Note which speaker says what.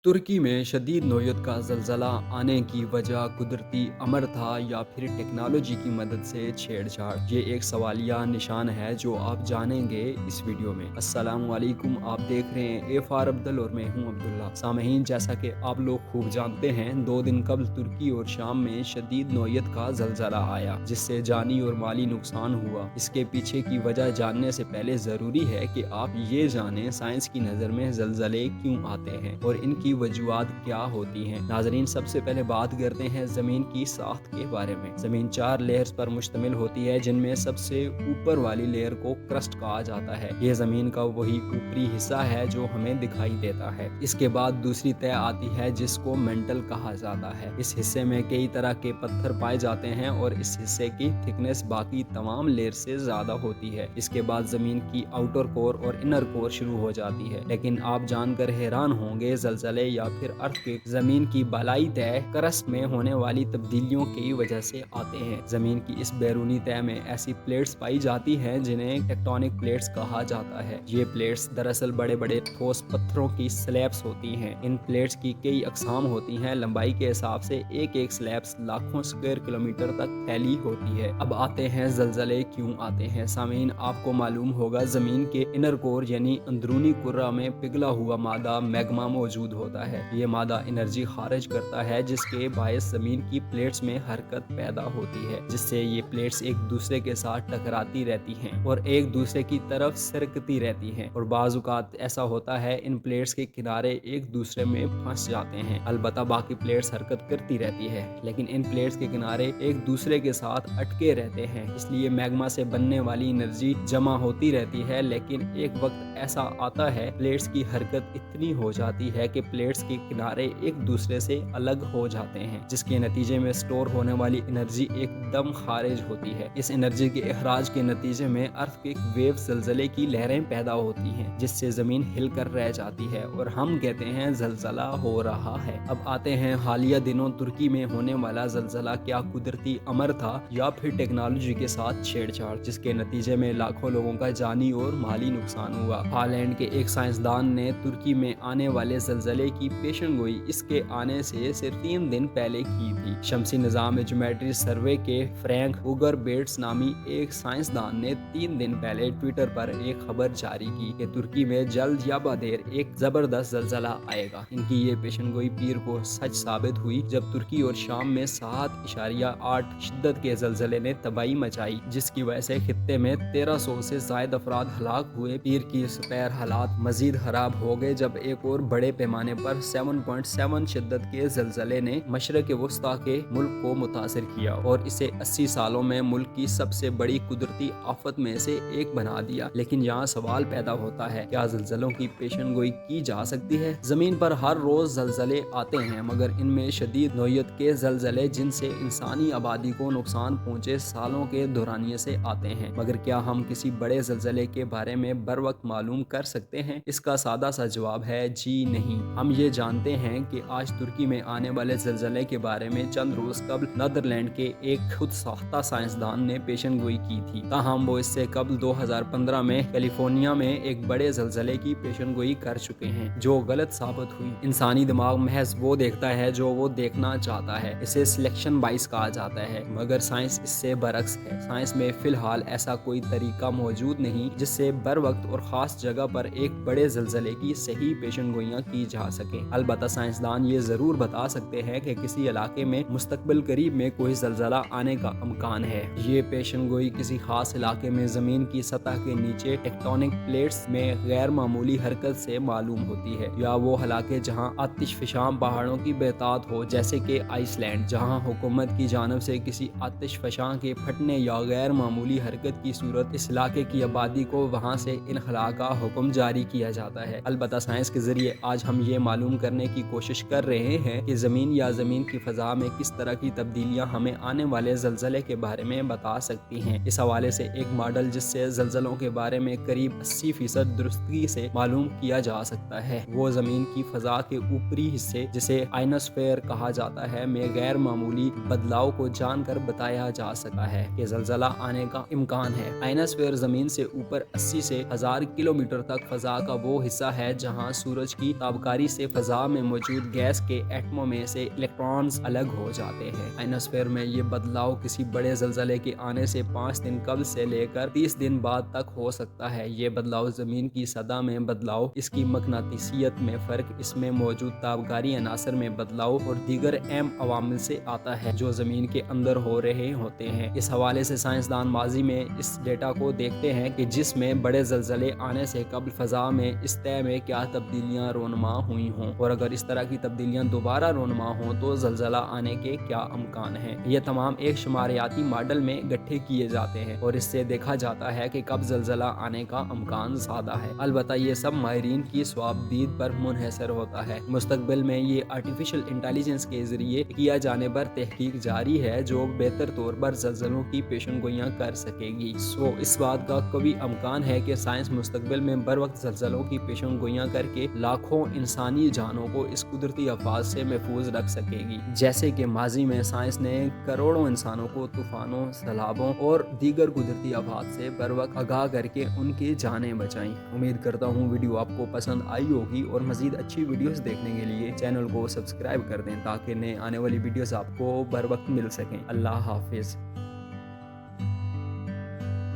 Speaker 1: तुर्की में शदीद नौयत का ज़लज़ला आने की वजह कुदरती अमर था या फिर टेक्नोलॉजी की मदद से छेड़छाड़। ये एक सवालिया निशान है जो आप जानेंगे इस वीडियो में। अस्सलामु अलैकुम, आप देख रहे हैं ए फार अब्दुल और मैं हूं अब्दुल्ला। सामहीन, जैसा कि आप लोग खूब जानते हैं, 2 दिन कबल तुर्की और शाम में शदीद नौयत का ज़लज़ला आया जिससे जानी और माली नुकसान हुआ। इसके पीछे की वजह जानने से पहले ज़रूरी है कि आप ये जानें साइंस की नज़र में ज़लज़ले क्यों आते हैं और इनकी वजूहात क्या होती हैं। नाजरीन, सबसे पहले बात करते हैं ज़मीन की साख्त के बारे में। ज़मीन 4 लेयर्स पर मुश्तमिल होती है, जिनमें सबसे ऊपर वाली लेयर को क्रस्ट कहा जाता है। ये ज़मीन का वही ऊपरी हिस्सा है जो हमें दिखाई देता है। इसके बाद दूसरी तह आती है जिसको मेंटल कहा जाता है। इस हिस्से में कई तरह के पत्थर पाए जाते हैं और इस हिस्से की थिकनेस बाकी तमाम लेयर से ज्यादा होती है। इसके बाद ज़मीन की आउटर कोर और इनर कोर शुरू हो जाती है। लेकिन आप जानकर हैरान होंगे, ज़लज़ले या फिर अर्थक्वेक ज़मीन की बालाई तह क्रस्ट में होने वाली तब्दीलियों की वजह से आते हैं। ज़मीन की इस बैरूनी तह में ऐसी प्लेट्स पाई जाती हैं जिन्हें टेक्टोनिक प्लेट्स कहा जाता है। ये प्लेट्स दरअसल बड़े बड़े ठोस पत्थरों की स्लैब्स होती हैं। इन प्लेट्स की कई अकसाम होती हैं। लंबाई के हिसाब से एक एक स्लैब्स लाखों स्क्वायर किलोमीटर तक फैली होती है। अब आते हैं ज़लज़ले क्यों आते हैं। सामीन, आपको मालूम होगा, ज़मीन के इनर कोर यानी अंदरूनी कुर्रा में पिघला हुआ मादा मैग्मा मौजूद होता है। ये मादा एनर्जी खारिज करता है जिसके बायस ज़मीन की प्लेट्स में हरकत पैदा होती है, जिससे ये प्लेट्स एक दूसरे के साथ टकराती रहती हैं और एक दूसरे की तरफ सरकती रहती हैं। और बाज़-औक़ात ऐसा होता है इन प्लेट्स के किनारे एक दूसरे में फंस जाते हैं। अलबत्ता बाकी प्लेट्स हरकत करती रहती है, लेकिन इन प्लेट्स के किनारे एक दूसरे के साथ अटके रहते हैं। इसलिए मैग्मा से बनने वाली एनर्जी जमा होती रहती है। लेकिन एक वक्त ऐसा आता है, प्लेट्स की हरकत इतनी हो जाती है कि प्लेट्स के किनारे एक दूसरे से अलग हो जाते हैं, जिसके नतीजे में स्टोर होने वाली एनर्जी एकदम खारिज होती है। इस एनर्जी के अखराज के नतीजे में अर्थक्वेक वेव ज़लज़ले की लहरें पैदा होती हैं, जिससे ज़मीन हिलकर रह जाती है और हम कहते हैं ज़लज़ला हो रहा है। अब आते हैं हालिया दिनों तुर्की में होने वाला ज़लज़ला क्या कुदरती अमर था या फिर टेक्नोलॉजी के साथ छेड़छाड़, जिसके नतीजे में लाखों लोगों का जानी और माली नुकसान हुआ। हालैंड के एक साइंसदान ने तुर्की में आने वाले ज़लज़ले की पेशन गोई इसके आने से सिर्फ 3 दिन पहले की थी। शमसी निज़ाम में ज्योमेट्री सर्वे के फ्रैंक उगर बेट्स नामी एक साइंसदान ने 3 दिन पहले ट्विटर पर एक खबर जारी की कि तुर्की में जल्द या बदेर एक जबरदस्त ज़लज़ला आएगा। इनकी ये पेशन गोई पीर को सच साबित हुई जब तुर्की और शाम में 7.8 शिद्दत के ज़लज़ले ने तबाही मचाई, जिसकी वजह से खित्ते में 1300 से ज़ायद अफराद हलाक हुए। पीर की सपैर हालात मजीद खराब हो गए जब एक और बड़े पैमाने पर 7.7 शिद्दत के ज़लज़ले ने मशरक़ वस्ता के मुल्क को मुतासिर किया और इसे 80 सालों में मुल्क की सबसे बड़ी कुदरती आफत में से एक बना दिया। लेकिन यहाँ सवाल पैदा होता है, क्या ज़लज़लों की पेशन गोई की जा सकती है? ज़मीन पर हर रोज़ ज़लज़ले आते हैं, मगर इनमें शदीद नौयत के ज़लज़ले जिनसे इंसानी आबादी को नुकसान पहुँचे सालों के दौरानिये से आते हैं। मगर क्या हम किसी बड़े ज़लज़ले के बारे में बर वक्त मालूम कर सकते हैं? इसका सादा सा जवाब है जी नहीं। हम ये जानते हैं कि आज तुर्की में आने वाले ज़लज़ले के बारे में चंद रोज़ कबल नीदरलैंड के एक खुद साख्ता साइंसदान ने पेशन गोई की थी। ताहम वो इससे कबल 2015 में कैलिफोर्निया में एक बड़े ज़लज़ले की पेशन गोई कर चुके हैं, जो गलत साबित हुई। इंसानी दिमाग महज वो देखता है जो वो देखना चाहता है। इसे सिलेक्शन बाइस कहा जाता है, मगर साइंस इससे बरक्स है। साइंस में फिलहाल ऐसा कोई तरीका मौजूद नहीं जिससे बर वक्त और ख़ास जगह पर एक बड़े ज़लज़ले की सही पेशन गोइयाँ की जा सके। अलबत्ता साइंसदान ये ज़रूर बता सकते हैं कि किसी इलाके में मुस्तकबिल करीब में कोई ज़लज़ला आने का इम्कान है। ये पेशन गोई किसी खास इलाके में ज़मीन की सतह के नीचे टेक्टोनिक प्लेट्स में गैर मामूली हरकत से मालूम होती है, या वो इलाके जहाँ आतिशफ़शां पहाड़ों की बेताद हो, जैसे कि आइसलैंड, जहाँ हुकूमत की जानब से किसी आतिशफ़शां के फटने या गैर मामूली हरकत की सूरत इस इलाके की आबादी को वहाँ से इनखला का हुक्म जारी किया जाता है। अलबत्ता साइंस के ज़रिए आज हम ये मालूम करने की कोशिश कर रहे हैं कि ज़मीन या ज़मीन की फ़ज़ा में किस तरह की तब्दीलियाँ हमें आने वाले ज़लज़ले के बारे में बता सकती हैं। इस हवाले से एक मॉडल जिससे ज़लज़लों के बारे में करीब 80% दुरुस्ती से मालूम किया जा सकता है, वो ज़मीन की फ़ज़ा के ऊपरी हिस्से, जिसे आइनोस्फेयर कहा जाता है, में गैर मामूली बदलाव को जानकर बताया जा सका है कि ज़लज़ला आने का इम्कान है। आइनोस्फेयर ज़मीन से ऊपर 80 से 1000 किलोमीटर तक फ़ज़ा का वो हिस्सा है जहाँ सूरज की ताबकारी से फ़ज़ा में मौजूद गैस के एटमों में से इलेक्ट्रॉन्स अलग हो जाते हैं। आयनोस्फीयर में ये बदलाव किसी बड़े ज़लज़ले के आने से 5 दिन कबल से लेकर 30 दिन बाद तक हो सकता है। ये बदलाव ज़मीन की सतह में बदलाव, इसकी मकनातीसियत में फ़र्क, इसमें मौजूद ताबकारी अनासर में बदलाव और दीगर अहम अवामिल से आता है जो ज़मीन के अंदर हो रहे होते हैं। इस हवाले से साइंसदान माजी में इस डेटा को देखते हैं कि जिसमें बड़े ज़लज़ले आने से कबल फ़ज़ा में इस तय में क्या तब्दीलियाँ रोनमा हुई हों, और अगर इस तरह की तब्दीलियाँ दोबारा रोनमा हों तो ज़लज़ला आने के क्या अमकान हैं। ये तमाम एक शुमारियाती मॉडल में गट्ठे किए जाते हैं और इससे देखा जाता है कि कब ज़लज़ला आने का अमकान ज़्यादा है। अलबत्ता ये सब माहिरीन की स्वाबदीद पर मुनहसर होता है। मुस्तकबिल में ये आर्टिफिशियल इंटेलिजेंस के ज़रिए किया जाने पर तहकीक जारी है जो बेहतर तौर पर ज़लज़लों की पेशनगोइयाँ कर सकेगी। इस बात का कभी अमकान है कि साइंस मुस्तकबिल में बर वक्त ज़लज़लों की पेशनगोइयाँ करके लाखों इंसानी जानों को इस कुदरती आफात से महफूज रख सकेगी, जैसे कि माजी में साइंस ने करोड़ों इंसानों को तूफ़ानों, सैलाबों और दीगर कुदरती आफात से बर वक्त आगाह करके उनकी जानें बचाईं। उम्मीद करता हूँ वीडियो आपको पसंद आई होगी और मज़ीद अच्छी वीडियोस देखने के लिए चैनल को सब्सक्राइब कर दें ताकि नए आने वाली वीडियोस आपको बर वक्त मिल सकें। अल्लाह हाफिज़।